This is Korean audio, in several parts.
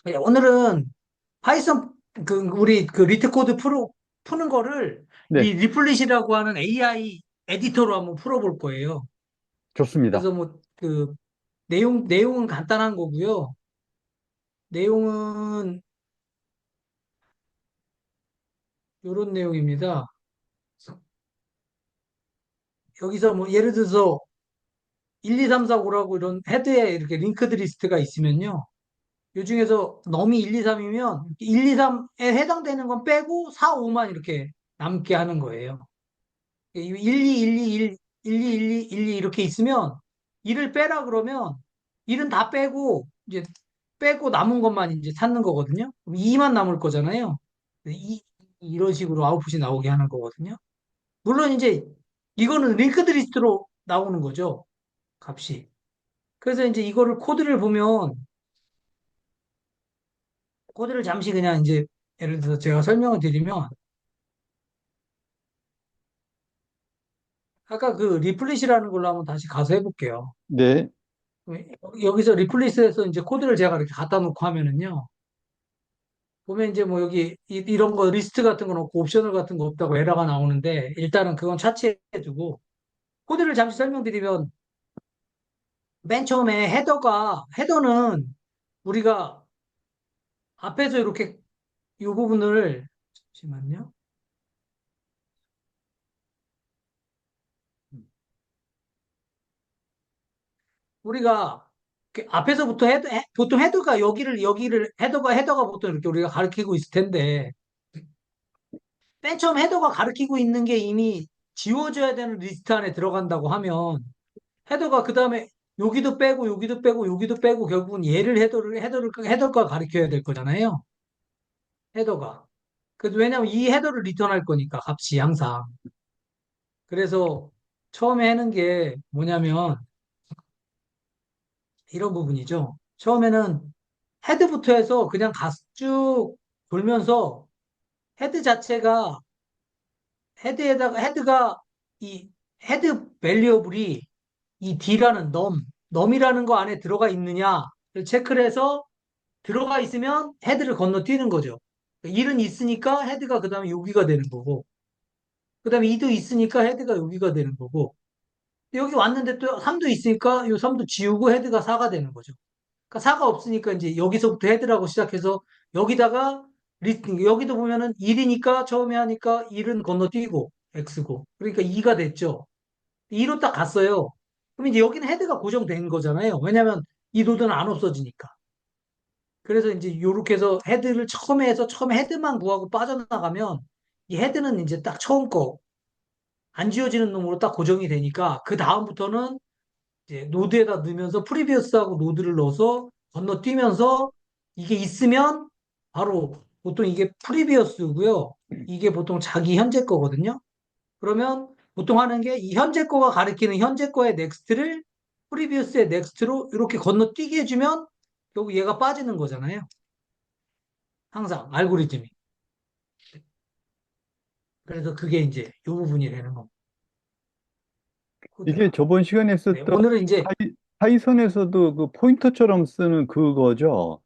오늘은 파이썬 우리 리트 코드 푸는 거를 네, 이 리플릿이라고 하는 AI 에디터로 한번 풀어볼 거예요. 좋습니다. 그래서 뭐 내용은 간단한 거고요. 내용은 이런 내용입니다. 여기서 뭐 예를 들어서 1, 2, 3, 4, 5라고 이런 헤드에 이렇게 링크드 리스트가 있으면요. 이 중에서 넘이 1, 2, 3이면 1, 2, 3에 해당되는 건 빼고 4, 5만 이렇게 남게 하는 거예요. 1, 2, 1, 2, 1, 1, 2, 1, 2, 1, 2 이렇게 있으면 1을 빼라 그러면 1은 다 빼고 이제 빼고 남은 것만 이제 찾는 거거든요. 그럼 2만 남을 거잖아요. 이런 식으로 아웃풋이 나오게 하는 거거든요. 물론 이제 이거는 링크드 리스트로 나오는 거죠. 값이. 그래서 이제 이거를 코드를 잠시 그냥 이제 예를 들어서 제가 설명을 드리면 아까 그 리플릿이라는 걸로 한번 다시 가서 해볼게요. 네, 여기서 리플릿에서 이제 코드를 제가 이렇게 갖다 놓고 하면은요. 보면 이제 뭐 여기 이런 거 리스트 같은 건 없고 옵셔널 같은 거 없다고 에러가 나오는데 일단은 그건 차치해 두고 코드를 잠시 설명드리면 맨 처음에 헤더는 우리가 앞에서 이렇게 이 부분을 잠시만요. 우리가 앞에서부터 보통 헤더가 여기를 헤더가 보통 이렇게 우리가 가리키고 있을 텐데 맨 처음 헤더가 가리키고 있는 게 이미 지워져야 되는 리스트 안에 들어간다고 하면 헤더가 그 다음에 여기도 빼고 여기도 빼고 여기도 빼고 결국은 얘를 헤더가 가리켜야 될 거잖아요. 헤더가. 그래서 왜냐면 이 헤더를 리턴할 거니까 값이 항상. 그래서 처음에 하는 게 뭐냐면 이런 부분이죠. 처음에는 헤드부터 해서 그냥 쭉 돌면서 헤드 자체가 헤드가 이 헤드 밸리어블이 이 D라는 넘이라는 거 안에 들어가 있느냐를 체크를 해서 들어가 있으면 헤드를 건너뛰는 거죠. 1은 있으니까 헤드가 그 다음에 여기가 되는 거고, 그 다음에 2도 있으니까 헤드가 여기가 되는 거고, 여기 왔는데 또 3도 있으니까 이 3도 지우고 헤드가 4가 되는 거죠. 그러니까 4가 없으니까 이제 여기서부터 헤드라고 시작해서 여기다가 여기도 보면은 1이니까 처음에 하니까 1은 건너뛰고 X고, 그러니까 2가 됐죠. 2로 딱 갔어요. 그럼 이제 여기는 헤드가 고정된 거잖아요. 왜냐면 이 노드는 안 없어지니까. 그래서 이제 요렇게 해서 헤드를 처음에 해서 처음에 헤드만 구하고 빠져나가면 이 헤드는 이제 딱 처음 거 안 지워지는 놈으로 딱 고정이 되니까 그 다음부터는 이제 노드에다 넣으면서 프리비어스하고 노드를 넣어서 건너뛰면서 이게 있으면 바로 보통 이게 프리비어스고요. 이게 보통 자기 현재 거거든요. 그러면 보통 하는 게 이 현재 거가 가리키는 현재 거의 넥스트를 프리비어스의 넥스트로 이렇게 건너뛰게 해주면 결국 얘가 빠지는 거잖아요. 항상 알고리즘이. 그래서 그게 이제 이 부분이 되는 겁니다. 이게 코드가. 저번 시간에 네, 썼던 오늘은 이제 파이썬에서도 그 포인터처럼 쓰는 그거죠?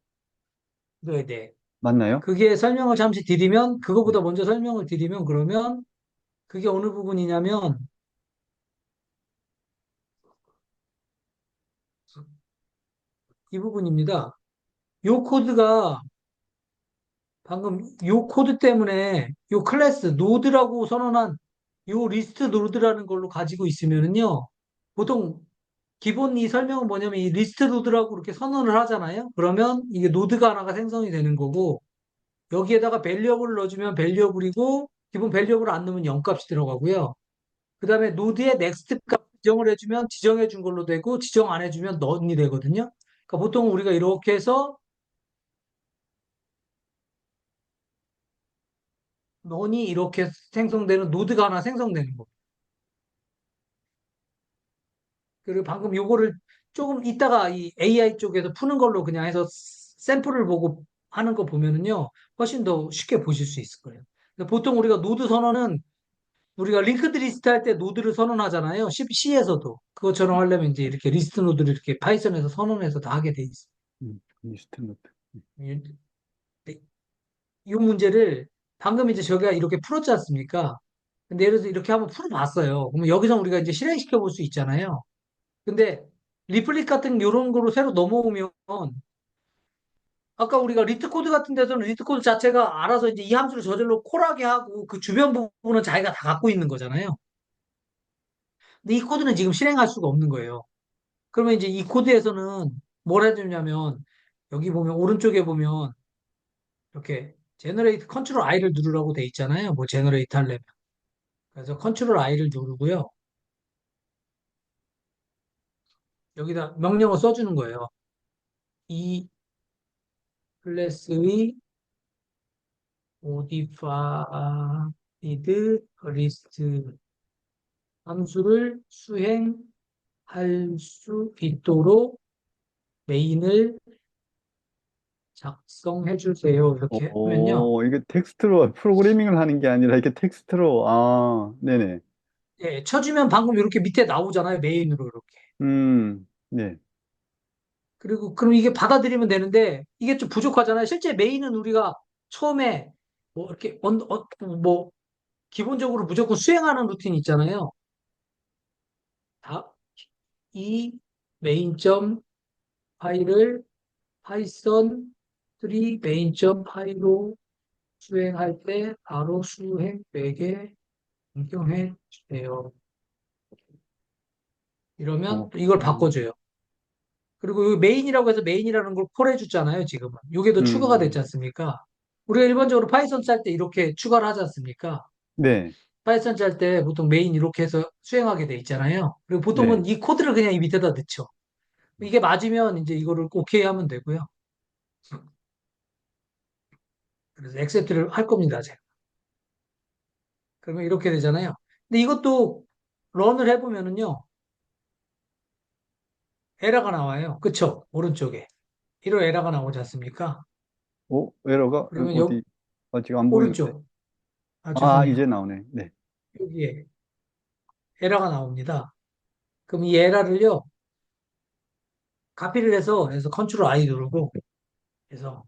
네. 맞나요? 그게 설명을 잠시 드리면 네. 그거보다 먼저 설명을 드리면 그러면 그게 어느 부분이냐면 이 부분입니다. 요 코드가 방금 요 코드 때문에 요 클래스 노드라고 선언한 요 리스트 노드라는 걸로 가지고 있으면은요. 보통 기본 이 설명은 뭐냐면 이 리스트 노드라고 이렇게 선언을 하잖아요. 그러면 이게 노드가 하나가 생성이 되는 거고 여기에다가 밸리어블을 넣어주면 밸리어블이고 기본 밸리어블을 안 넣으면 0값이 들어가고요. 그 다음에 노드에 넥스트 값 지정을 해주면 지정해 준 걸로 되고 지정 안 해주면 넌이 되거든요. 그러니까 보통 우리가 이렇게 해서 넌이 이렇게 생성되는 노드가 하나 생성되는 거. 그리고 방금 요거를 조금 이따가 이 AI 쪽에서 푸는 걸로 그냥 해서 샘플을 보고 하는 거 보면은요, 훨씬 더 쉽게 보실 수 있을 거예요. 근데 보통 우리가 노드 선언은 우리가 링크드 리스트 할 때 노드를 선언하잖아요. C에서도. 그것처럼 하려면 이제 이렇게 리스트 노드를 이렇게 파이썬에서 선언해서 다 하게 돼 있어요. 리스트 노트. 이 이 문제를 방금 이제 저희가 이렇게 풀었지 않습니까? 근데 예를 들어서 이렇게 한번 풀어봤어요. 그러면 여기서 우리가 이제 실행시켜 볼 수 있잖아요. 근데 리플릿 같은 이런 거로 새로 넘어오면 아까 우리가 리트 코드 같은 데서는 리트 코드 자체가 알아서 이제 이 함수를 저절로 콜하게 하고 그 주변 부분은 자기가 다 갖고 있는 거잖아요. 근데 이 코드는 지금 실행할 수가 없는 거예요. 그러면 이제 이 코드에서는 뭘 해주냐면 여기 보면 오른쪽에 보면 이렇게 제너레이트 컨트롤 I를 누르라고 돼 있잖아요. 뭐 제너레이트 하려면. 그래서 컨트롤 I를 누르고요. 여기다 명령어 써주는 거예요. 이 클래스의 modified list 함수를 수행할 수 있도록 메인을 작성해 주세요. 이렇게 하면요. 이게 텍스트로 프로그래밍을 하는 게 아니라 이렇게 텍스트로, 네네. 예, 쳐주면 방금 이렇게 밑에 나오잖아요. 메인으로 이렇게. 네. 그리고 그럼 이게 받아들이면 되는데 이게 좀 부족하잖아요. 실제 메인은 우리가 처음에 뭐 이렇게 뭐 기본적으로 무조건 수행하는 루틴이 있잖아요. 다, 이 메인.점 파일을 파이썬 3 메인.점 파일로 수행할 때 바로 수행백에 변경해 주세요. 이러면 어, 또 이걸 음, 바꿔줘요. 그리고 이 메인이라고 해서 메인이라는 걸 콜해 주잖아요, 지금은. 이게 더 추가가 됐지 음, 않습니까? 우리가 일반적으로 파이썬 짤 때 이렇게 추가를 하지 않습니까? 네, 파이썬 짤 때 보통 메인 이렇게 해서 수행하게 돼 있잖아요. 그리고 네. 보통은 이 코드를 그냥 이 밑에다 넣죠. 이게 맞으면 이제 이거를 오케이 하면 되고요. 그래서 액셉트를 할 겁니다, 제가. 그러면 이렇게 되잖아요. 근데 이것도 런을 해보면은요, 에러가 나와요. 그쵸? 오른쪽에. 이런 에러가 나오지 않습니까? 에러가 그러면 어디, 지금 안 보이는데. 오른쪽. 아, 이제 죄송해요. 나오네. 네. 여기에 에러가 나옵니다. 그럼 이 에러를요, 카피를 해서 컨트롤 I 누르고, 해서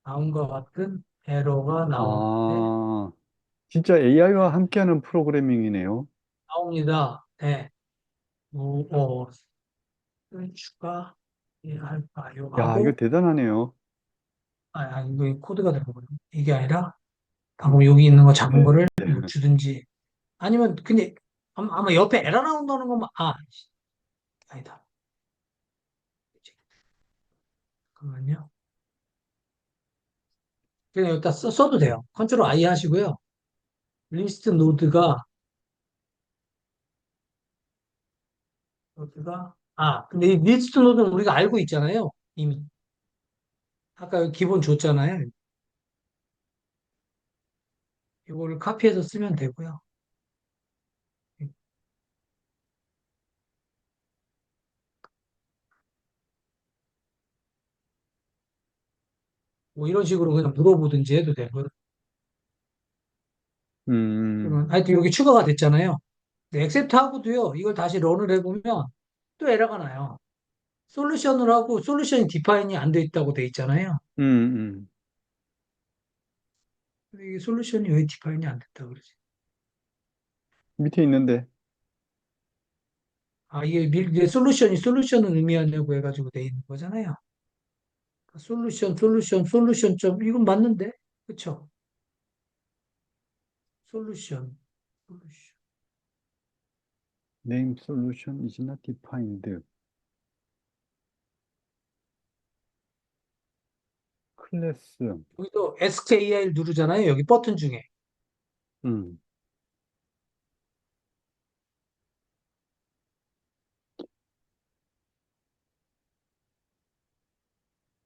다음과 같은 에러가 나오는데, 아, 진짜 AI와 함께하는 프로그래밍이네요. 나옵니다. 네. 무엇을 추가할까요? 야, 이거 하고, 대단하네요. 이거 코드가 되는군요. 이게 아니라, 방금 여기 있는 거 잡은 네. 거를 뭐 주든지, 아니면, 근데, 아마 옆에 에러 나온다는 것만, 아니다. 잠깐만요. 그냥 여기다 써도 돼요. 컨트롤 I 하시고요. 리스트 근데 이 리스트 노드는 우리가 알고 있잖아요. 이미. 아까 여기 기본 줬잖아요. 이거를 카피해서 쓰면 되고요. 뭐 이런 식으로 그냥 물어보든지 해도 되고요. 음, 그러면 하여튼 여기 추가가 됐잖아요. 네, 액셉트 하고도요. 이걸 다시 런을 해보면 또 에러가 나요. 솔루션을 하고 솔루션이 디파인이 안 돼 있다고 돼 있잖아요. 음, 음. 근데 이게 솔루션이 왜 디파인이 안 됐다 그러지? 밑에 있는데. 이게 솔루션을 의미하냐고 해가지고 돼 있는 거잖아요. 솔루션 점 이건 맞는데, 그쵸? 솔루션, 솔루션. Name solution is not defined. 클래스. 여기도 SKR 누르잖아요. 여기 버튼 중에. 음.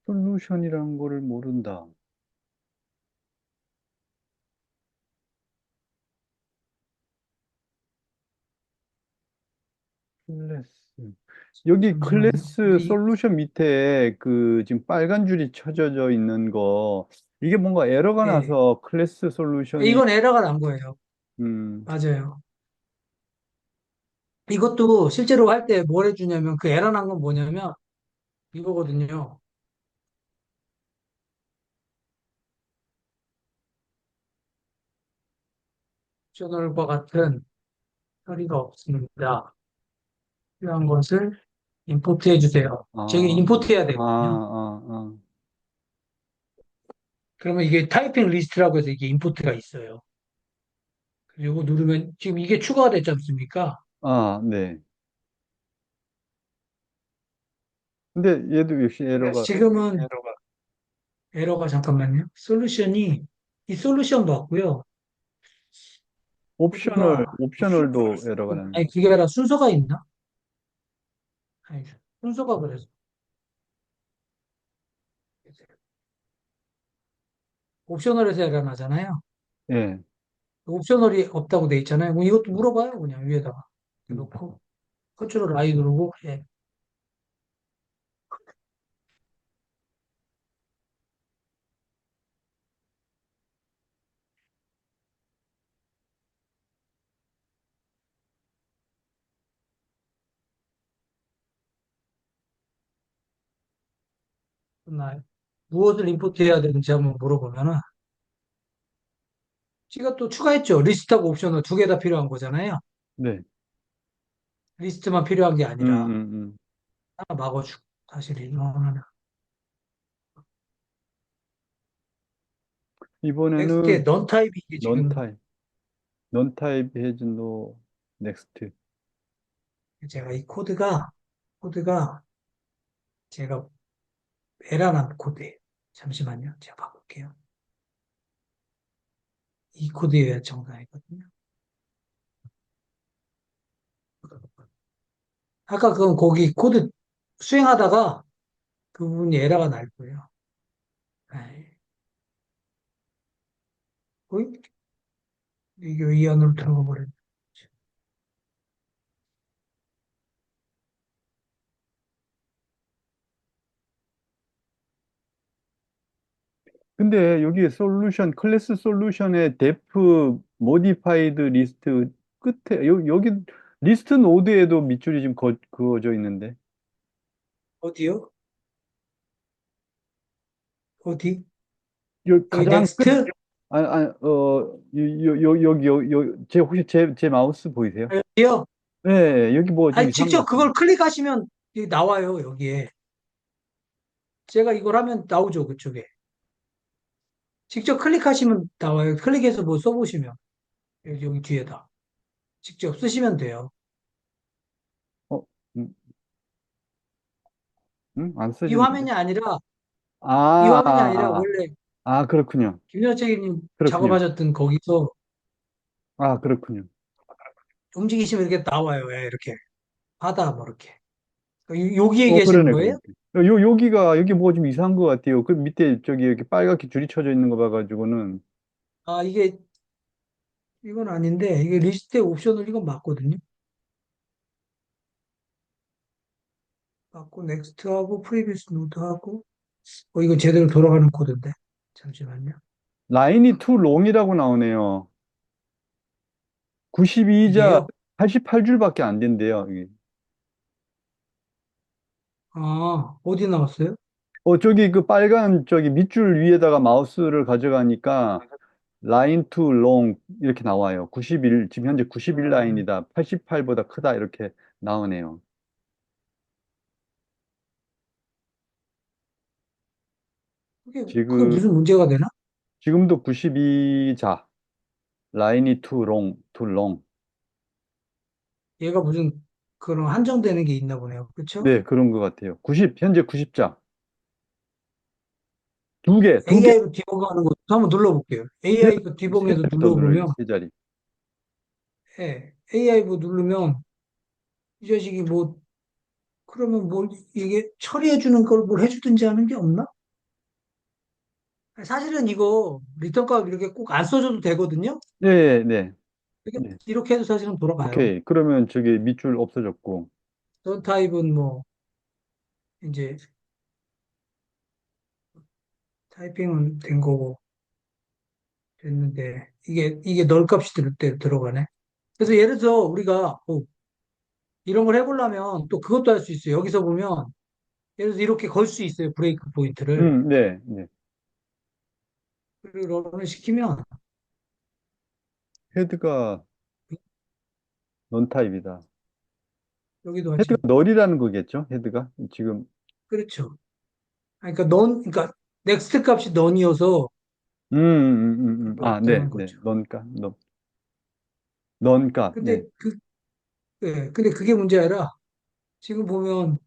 솔루션이라는 거를 모른다. 클래스. 여기 잠시만요. 클래스 솔루션 밑에 그 지금 빨간 줄이 쳐져져 있는 거, 이게 뭔가 에러가 예. 나서 클래스 솔루션이, 이건 에러가 난 거예요. 음, 맞아요. 이것도 실제로 할 때 뭘 해주냐면 그 에러 난 건 뭐냐면 이거거든요. 옵셔널과 같은 처리가 없습니다. 필요한 것을 임포트해 주세요. 제게 아, 임포트해야 아, 되거든요. 아, 그러면 이게 타이핑 리스트라고 해서 이게 임포트가 있어요. 그리고 누르면 지금 이게 추가가 됐지 않습니까? 아, 네. 근데 얘도 역시 에러가, 지금은 에러가 잠깐만요. 솔루션이 이 솔루션도 왔고요. 코드가 옵셔널도 에러가 나네. 아니 그게 아니라 순서가 있나? 아니 순서가 그래서 옵셔널에서 에러 나잖아요. 예. 옵셔널이 없다고 돼 있잖아요. 그럼 이것도 물어봐요. 그냥 위에다가 음. 놓고 컨트롤 I 누르고 예. 끝나요. 무엇을 임포트해야 되는지 한번 물어보면은 제가 또 추가했죠. 리스트하고 옵셔널 두 개 다 필요한 거잖아요. 네. 리스트만 필요한 게 음, 아니라 음. 하나 막아주고 사실 이거는 넥스트의 이번에는 넌 타입이 이게 넌 지금 타입, 넌 타입 해즈 노 넥스트. 제가 이 코드가 제가 에라는 코드예요. 잠시만요. 제가 바꿀게요. 이 코드여야 정상이거든요. 아까 그 거기 코드 수행하다가 그 부분이 에러가 날 거예요. 에이, 어이? 이게 이 안으로 들어가 버렸네. 근데 여기 클래스 솔루션의 def modified 리스트 끝에, 여기 리스트 노드에도 밑줄이 지금 그어져 있는데. 어디요? 어디? 여기 가장 끝, 넥스트? 혹시 제 마우스 보이세요? 여기요? 네, 여기 뭐 좀 아니, 이상한 것 직접 같은데. 그걸 클릭하시면 여기 나와요, 여기에. 제가 이걸 하면 나오죠, 그쪽에. 직접 클릭하시면 나와요. 클릭해서 뭐 써보시면. 여기 뒤에다. 직접 쓰시면 돼요. 어, 음, 이 안 써지는데? 화면이 아, 아니라 원래 그렇군요. 김여정님 그렇군요. 작업하셨던 거기서 아, 그렇군요. 움직이시면 이렇게 나와요. 예, 이렇게. 하다, 뭐, 이렇게. 여기에 계시는 그러네, 거예요? 그러네. 여기 뭐 좀 이상한 것 같아요. 그 밑에 저기 이렇게 빨갛게 줄이 쳐져 있는 거 봐가지고는. 아, 이건 아닌데, 이게 리스트에 옵션을 이건 맞거든요. 맞고, 넥스트하고, 프리비스 노드하고, 이거 제대로 돌아가는 코드인데. 잠시만요. 라인이 too long이라고 나오네요. 92자 이게요. 88줄밖에 안 된대요. 이게. 아, 어디 나왔어요? 저기 그 빨간 저기 밑줄 위에다가 마우스를 가져가니까 라인 too long 이렇게 나와요. 91, 지금 현재 91 아, 라인이다. 88보다 크다. 이렇게 나오네요. 그게 지금, 무슨 문제가 되나? 지금도 92자. 라인이 too long. 얘가 무슨 그런 한정되는 게 있나 보네요. 그쵸? 네, 그런 것 같아요. 현재 90자. 두 개. AI로 디버그하는 것도 한번 눌러볼게요. AI 그 세 디버그에서 자리 더 눌러야지, 눌러보면, 세 자리. 예, AI 뭐 누르면, 이 자식이 뭐, 그러면 뭐, 이게 처리해주는 걸 뭘 해주든지 하는 게 없나? 사실은 이거 리턴 값 이렇게 꼭 안 써줘도 되거든요? 네, 네, 네. 이렇게 해도 사실은 돌아가요. 오케이. 그러면 저기 밑줄 없어졌고. 전 타입은 뭐, 이제 타이핑은 된 거고, 됐는데, 이게 널 값이 들어가네. 그래서 예를 들어 우리가 이런 걸 해보려면 또 그것도 할 수 있어요. 여기서 보면 예를 들어서 이렇게 걸 수 있어요. 브레이크 포인트를. 네, 네. 그리고 런을 시키면 헤드가 넌 타입이다. 여기도 헤드가 마찬가지. 널이라는 거겠죠? 헤드가 지금 그렇죠. 아니, 그러니까 넥스트 값이 넌이어서 아, 네, 그렇다는 네, 거죠. 넌값, 근데 네. 근데 그게 문제 아니라 지금 보면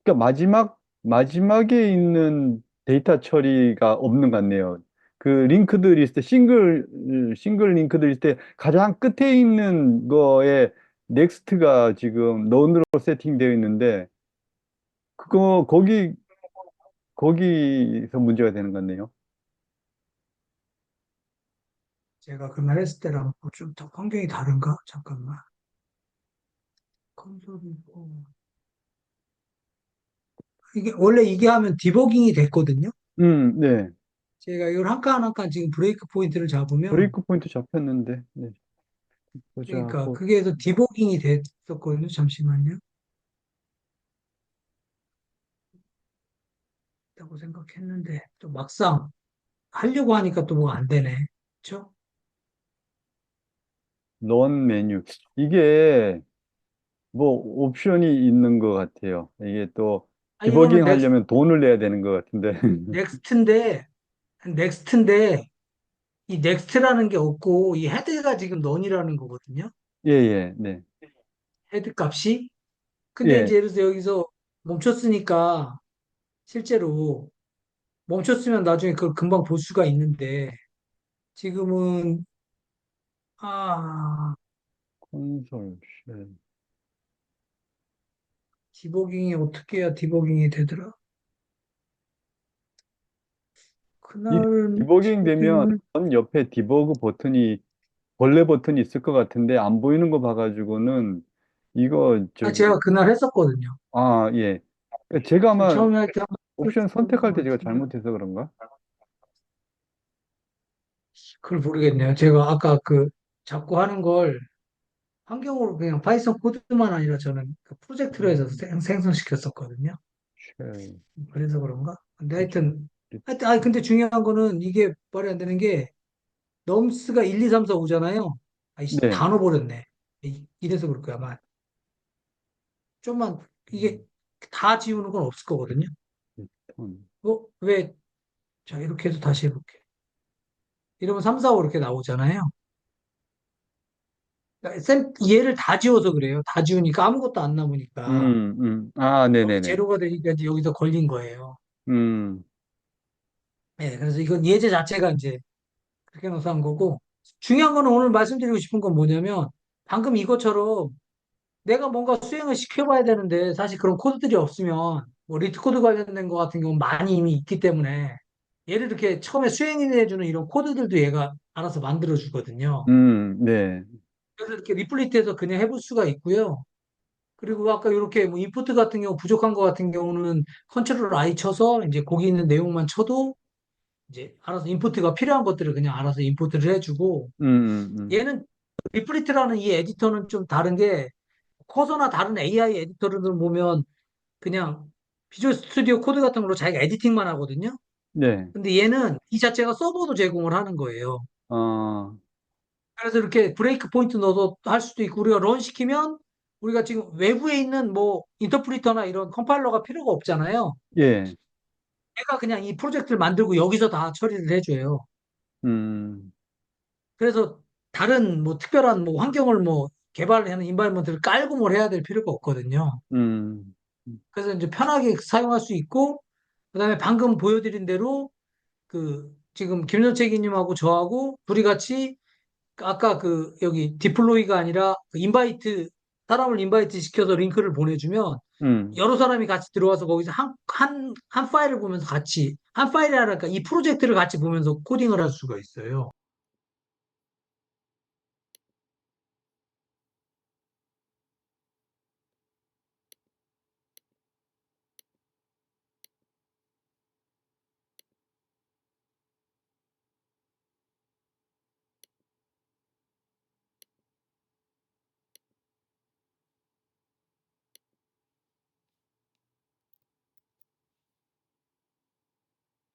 그러니까 마지막에 있는 데이터 처리가 없는 것 같네요. 그 링크드 리스트, 싱글 링크드 리스트 가장 끝에 있는 거에 넥스트가 지금 넌으로 세팅되어 있는데, 그거, 거기서 문제가 되는 것 같네요. 제가 그 말 했을 때랑 좀 더 환경이 다른가? 잠깐만. 컨솔이고 이게 원래 이게 하면 디버깅이 됐거든요. 네. 제가 이걸 한 칸 한 칸 지금 브레이크 포인트를 잡으면 브레이크 포인트 잡혔는데, 네. 보자, 그러니까 그게 해서 디버깅이 됐었거든요. 잠시만요. 라고 생각했는데 또 막상 하려고 하니까 또 뭐가 안 되네. 그렇죠? 런 메뉴. 이게 뭐 옵션이 있는 것 같아요. 이게 또 아 이거는 디버깅 하려면 돈을 내야 되는 것 같은데. 넥스트인데 넥스트인데 이 넥스트라는 게 없고 이 헤드가 지금 넌이라는 거거든요. 예, 예, 네. 헤드 값이. 근데 예, 이제 예를 들어서 여기서 멈췄으니까 실제로 멈췄으면 나중에 그걸 금방 볼 수가 있는데 지금은 아 콘솔 쉘. 디버깅이 어떻게 해야 디버깅이 되더라? 이 그날은 디버깅 되면 디버깅을 전 옆에 디버그 버튼이 벌레 버튼이 있을 것 같은데 안 보이는 거 봐가지고는 이거 제가 저기 그날 했었거든요. 예. 제가 아마 처음에 할 때 한번 옵션 했었던 선택할 것 때 제가 같은데 잘못해서 그런가? 그걸 모르겠네요. 제가 아까 그 자꾸 하는 걸 환경으로 그냥 파이썬 코드만 아니라 저는 그 프로젝트로 해서 음, 생성시켰었거든요. 쉘. 그래서 그런가? 근데 그렇죠. 아니, 근데 중요한 거는 이게 말이 안 되는 게, 넘스가 1, 2, 3, 4, 5잖아요. 아이씨, 네. 다 넣어버렸네. 이래서 그럴 거야, 아마. 좀만, 이게 음, 다 지우는 건 없을 거거든요. 리턴. 왜, 자, 이렇게 해서 다시 해볼게. 이러면 3, 4, 5 이렇게 나오잖아요. 그러니까 얘를 다 지워서 그래요. 다 지우니까 아무것도 안 남으니까. 아, 여기 네네네. 제로가 되니까 이제 여기서 걸린 거예요. 음, 네, 그래서 이건 예제 자체가 이제 그렇게 넣어서 한 거고, 중요한 거는 오늘 말씀드리고 싶은 건 뭐냐면, 방금 이것처럼 내가 뭔가 수행을 시켜봐야 되는데, 사실 그런 코드들이 없으면, 뭐 리트 코드 관련된 거 같은 경우는 많이 이미 있기 때문에, 얘를 이렇게 처음에 수행해주는 이런 코드들도 얘가 알아서 만들어주거든요. 네. 그래서 이렇게 리플리트해서 그냥 해볼 수가 있고요. 그리고 아까 이렇게 뭐 인푸트 같은 경우 부족한 거 같은 경우는 컨트롤 I 쳐서 이제 거기 있는 내용만 쳐도 이제 알아서 인푸트가 필요한 것들을 그냥 알아서 인푸트를 해주고, 얘는 리플리트라는 이 에디터는 좀 다른 게 커서나 다른 AI 에디터를 보면 그냥 비주얼 스튜디오 코드 같은 걸로 자기가 에디팅만 하거든요. 네. 근데 얘는 이 자체가 서버도 제공을 하는 거예요. 어, 그래서 이렇게 브레이크 포인트 넣어서 할 수도 있고 우리가 런 시키면 우리가 지금 외부에 있는 뭐 인터프리터나 이런 컴파일러가 필요가 없잖아요. 예. 얘가 그냥 이 프로젝트를 만들고 여기서 다 처리를 해줘요. 음, 그래서 다른 뭐 특별한 뭐 환경을 뭐 개발하는 인바이먼트를 깔고 뭘 해야 될 필요가 없거든요. 음, 그래서 이제 편하게 사용할 수 있고, 그다음에 방금 보여드린 대로 그 지금 김정책이님하고 저하고 둘이 같이 아까 그 여기 디플로이가 아니라 그 인바이트 사람을 인바이트 시켜서 링크를 보내주면 음. 여러 사람이 같이 들어와서 거기서 한 파일을 보면서 같이 한 파일이 아니라 이 프로젝트를 같이 보면서 코딩을 할 수가 있어요.